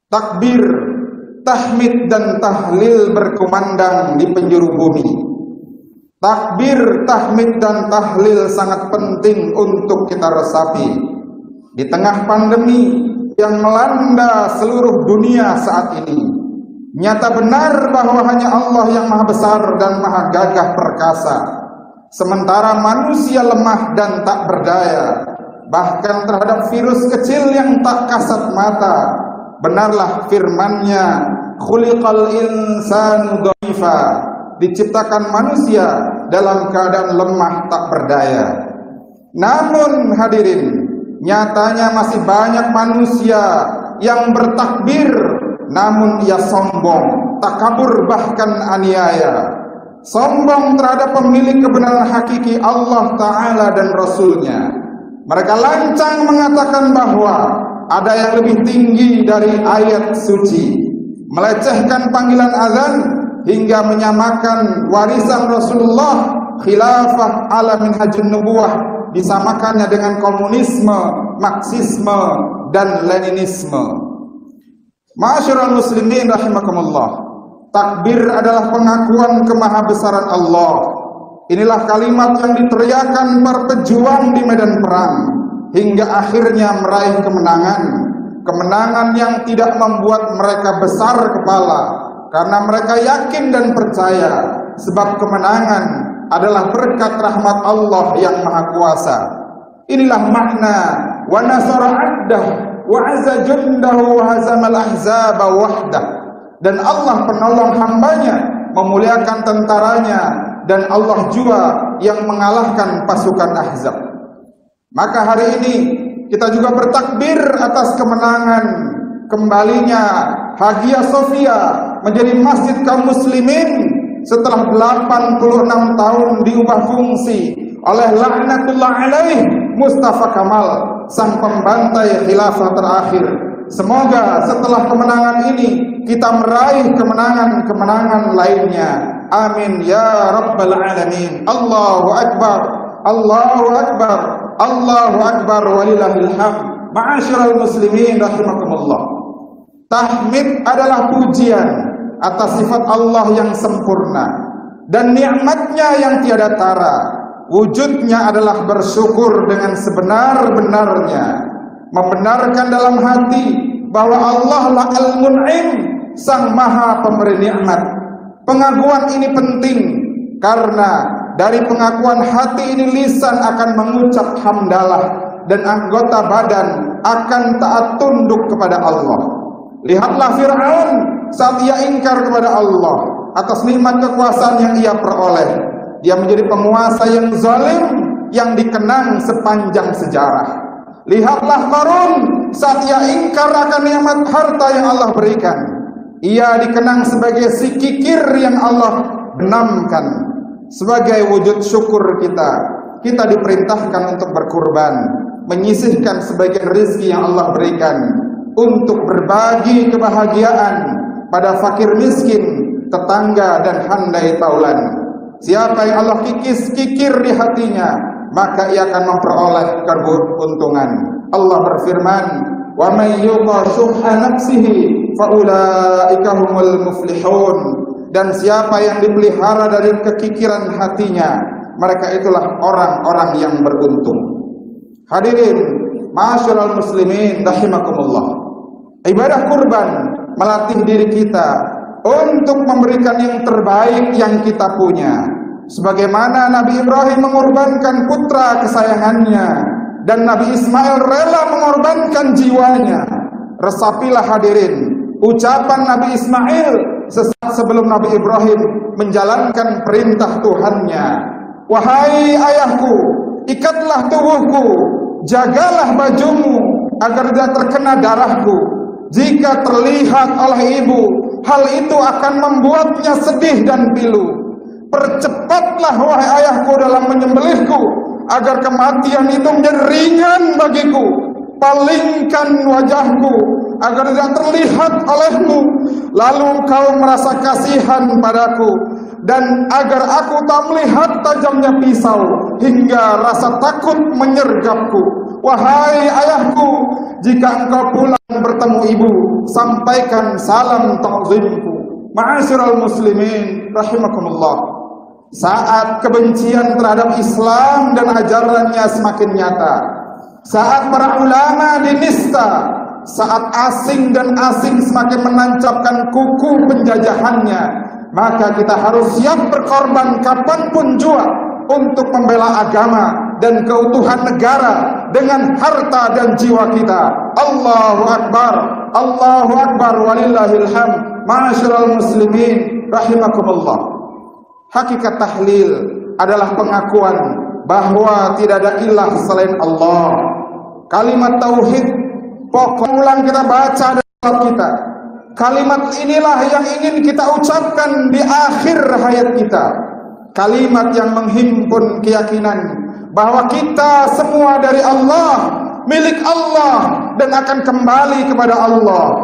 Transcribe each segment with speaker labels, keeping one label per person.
Speaker 1: Takbir, tahmid dan tahlil berkumandang di penjuru bumi. Takbir, tahmid dan tahlil sangat penting untuk kita resapi di tengah pandemi yang melanda seluruh dunia saat ini. Nyata benar bahwa hanya Allah yang maha besar dan maha gagah perkasa, sementara manusia lemah dan tak berdaya, bahkan terhadap virus kecil yang tak kasat mata. Benarlah firman-Nya, khuliqal insanu dha'ifa, diciptakan manusia dalam keadaan lemah tak berdaya. Namun hadirin, nyatanya masih banyak manusia yang bertakbir namun ia sombong, takabur bahkan aniaya. Sombong terhadap pemilik kebenaran hakiki Allah Ta'ala dan Rasulnya. Mereka lancang mengatakan bahwa ada yang lebih tinggi dari ayat suci, melecehkan panggilan azan hingga menyamakan warisan Rasulullah khilafah ala minhajun nubuwah, disamakannya dengan komunisme, marxisme dan leninisme. Ma'asyiral muslimin rahimakumullah, takbir adalah pengakuan kemahabesaran Allah. Inilah kalimat yang diteriakan para pejuang di medan perang hingga akhirnya meraih kemenangan. Kemenangan yang tidak membuat mereka besar kepala, karena mereka yakin dan percaya sebab kemenangan adalah berkat rahmat Allah yang maha kuasa. Inilah makna wa nasara abdah wa azza jundahu wa hazamal ahzaba wahdah. Dan Allah penolong hambanya, memuliakan tentaranya, dan Allah juga yang mengalahkan pasukan Ahzab. Maka hari ini kita juga bertakbir atas kemenangan kembalinya Hagia Sophia menjadi masjid kaum muslimin setelah 86 tahun diubah fungsi oleh laknatullah alaih Mustafa Kamal, sang pembantai khilafah terakhir. Semoga setelah kemenangan ini kita meraih kemenangan-kemenangan lainnya. Amin ya rabbal alamin. Allahu akbar, Allahu akbar, Allahu akbar walillahil hamd. Ma'asyiral muslimin rahimakumullah. Tahmid adalah pujian atas sifat Allah yang sempurna dan nikmatnya yang tiada tara. Wujudnya adalah bersyukur dengan sebenar-benarnya, membenarkan dalam hati bahwa Allah lah Al-Mun'im, sang maha pemberi nikmat. Pengakuan ini penting karena dari pengakuan hati ini lisan akan mengucap hamdalah dan anggota badan akan taat tunduk kepada Allah. Lihatlah Fir'aun saat ia ingkar kepada Allah atas nikmat kekuasaan yang ia peroleh. Dia menjadi penguasa yang zalim yang dikenang sepanjang sejarah. Lihatlah Qarun saat ia ingkar akan nikmat harta yang Allah berikan. Ia dikenang sebagai si kikir yang Allah benamkan. Sebagai wujud syukur kita diperintahkan untuk berkurban, menyisihkan sebagian rezeki yang Allah berikan untuk berbagi kebahagiaan pada fakir miskin, tetangga dan handai taulan. Siapa yang Allah kikir di hatinya, maka ia akan memperoleh keberuntungan. Allah berfirman, "Wa may yuqa syuhha nafsihi fa ulaika humul muflihun." Dan siapa yang dipelihara dari kekikiran hatinya, mereka itulah orang-orang yang beruntung. Hadirin, ma'asyiral muslimin rahimakumullah. Ibadah kurban melatih diri kita untuk memberikan yang terbaik yang kita punya. Sebagaimana Nabi Ibrahim mengorbankan putra kesayangannya dan Nabi Ismail rela mengorbankan jiwanya. Resapilah hadirin ucapan Nabi Ismail sesaat sebelum Nabi Ibrahim menjalankan perintah Tuhannya. Wahai ayahku, ikatlah tubuhku, jagalah bajumu agar tidak terkena darahku. Jika terlihat oleh ibu, hal itu akan membuatnya sedih dan pilu. Percepatlah wahai ayahku dalam menyembelihku, agar kematian itu menjadi ringan bagiku. Palingkan wajahku agar tidak terlihat olehmu, lalu kau merasa kasihan padaku, dan agar aku tak melihat tajamnya pisau hingga rasa takut menyergapku. Wahai ayahku, jika engkau pulang bertemu ibu, sampaikan salam ta'zimku. Ma'asyiral muslimin rahimakumullah. Saat kebencian terhadap Islam dan ajarannya semakin nyata, saat para ulama dinista, saat asing dan asing semakin menancapkan kuku penjajahannya, maka kita harus siap berkorban kapanpun jua untuk membela agama dan keutuhan negara dengan harta dan jiwa kita. Allahu Akbar, Allahu Akbar, walillahil hamd. Ma'asyiral muslimin rahimakumullah. Hakikat tahlil adalah pengakuan bahwa tidak ada ilah selain Allah. Kalimat tauhid pokok ulang kita baca dalam kita. Kalimat inilah yang ingin kita ucapkan di akhir hayat kita. Kalimat yang menghimpun keyakinan bahwa kita semua dari Allah, milik Allah, dan akan kembali kepada Allah.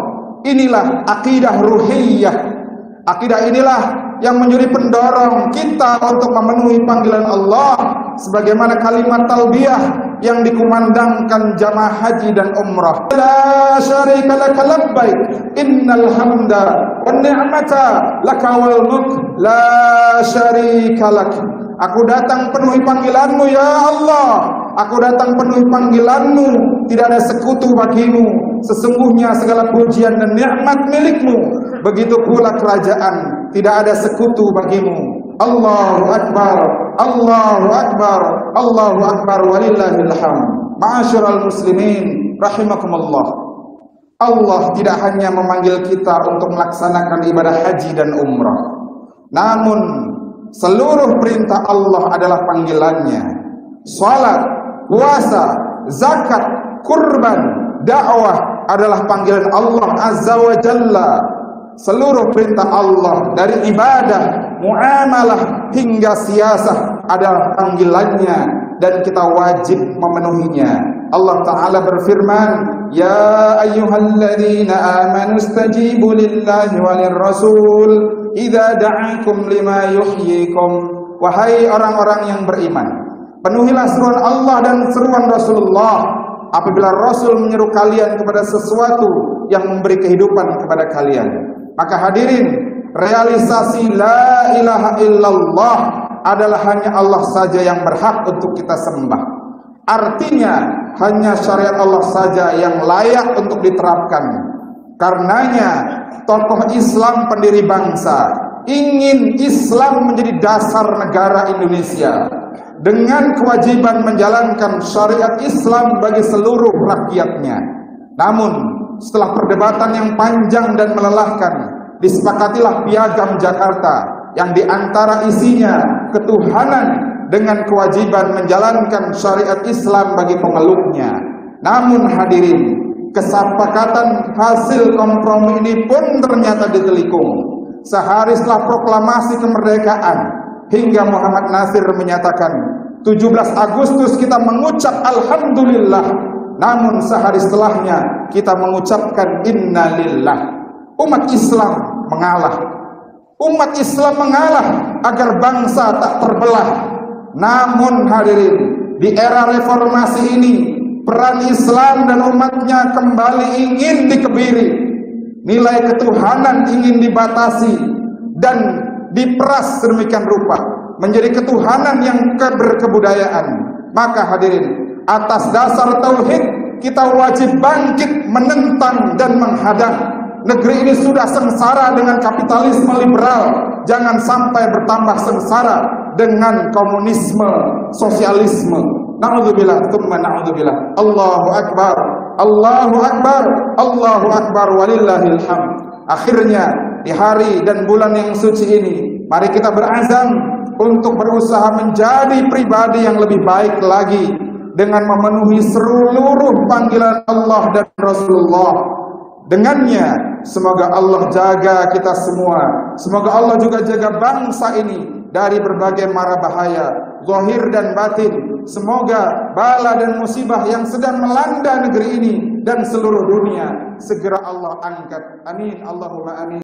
Speaker 1: Inilah akidah ruhiyah. Akidah inilah yang menjadi pendorong kita untuk memenuhi panggilan Allah, sebagaimana kalimat talbiyah yang dikumandangkan jamaah haji dan umrah. La syarika laka labbaik innal hamda wan ni'mata laka wal mulk la syarika lak. Aku datang penuhi panggilanmu ya Allah. Aku datang penuhi panggilanmu, tidak ada sekutu bagimu. Sesungguhnya segala pujian dan nikmat milikmu, begitu pula kerajaan, tidak ada sekutu bagimu. Allahu Akbar, Allahu Akbar, Allahu Akbar, walillahil hamd. Ma'asyiral muslimin rahimakumullah. Allah tidak hanya memanggil kita untuk melaksanakan ibadah haji dan umrah, namun seluruh perintah Allah adalah panggilannya. Salat, puasa, zakat, kurban, dakwah adalah panggilan Allah Azza wa Jalla. Seluruh perintah Allah dari ibadah, muamalah hingga siasah adalah panggilannya dan kita wajib memenuhinya. Allah Ta'ala berfirman, Ya ayyuhalladzina amanu istajibu lillahi walir rasul idza da'akum lima yuhyikum. Wahai orang-orang yang beriman, penuhilah seruan Allah dan seruan Rasulullah apabila Rasul menyeru kalian kepada sesuatu yang memberi kehidupan kepada kalian. Maka hadirin, realisasi la ilaha illallah adalah hanya Allah saja yang berhak untuk kita sembah. Artinya hanya syariat Allah saja yang layak untuk diterapkan. Karenanya tokoh Islam pendiri bangsa ingin Islam menjadi dasar negara Indonesia dengan kewajiban menjalankan syariat Islam bagi seluruh rakyatnya. Namun setelah perdebatan yang panjang dan melelahkan, disepakatilah Piagam Jakarta yang diantara isinya ketuhanan dengan kewajiban menjalankan syariat Islam bagi pemeluknya. Namun hadirin, kesepakatan hasil kompromi ini pun ternyata ditelikung. Sehari setelah proklamasi kemerdekaan, hingga Muhammad Nasir menyatakan 17 Agustus kita mengucap Alhamdulillah. Namun sehari setelahnya kita mengucapkan Innalillah. Umat Islam mengalah. Umat Islam mengalah agar bangsa tak terbelah. Namun hadirin, di era reformasi ini peran Islam dan umatnya kembali ingin dikebiri. Nilai ketuhanan ingin dibatasi dan diperas sedemikian rupa menjadi ketuhanan yang berkebudayaan. Maka hadirin, atas dasar tauhid kita wajib bangkit menentang dan menghadang. Negeri ini sudah sengsara dengan kapitalisme liberal, jangan sampai bertambah sengsara dengan komunisme, sosialisme. Na'udzubillah, tsumma na'udzubillah. Allahu Akbar, Allahu Akbar, Allahu Akbar, walillahil hamd. Akhirnya di hari dan bulan yang suci ini, mari kita berazam untuk berusaha menjadi pribadi yang lebih baik lagi dengan memenuhi seluruh panggilan Allah dan Rasulullah. Dengannya semoga Allah jaga kita semua. Semoga Allah juga jaga bangsa ini dari berbagai mara bahaya, zahir dan batin. Semoga bala dan musibah yang sedang melanda negeri ini dan seluruh dunia segera Allah angkat. Amin, Allahumma amin.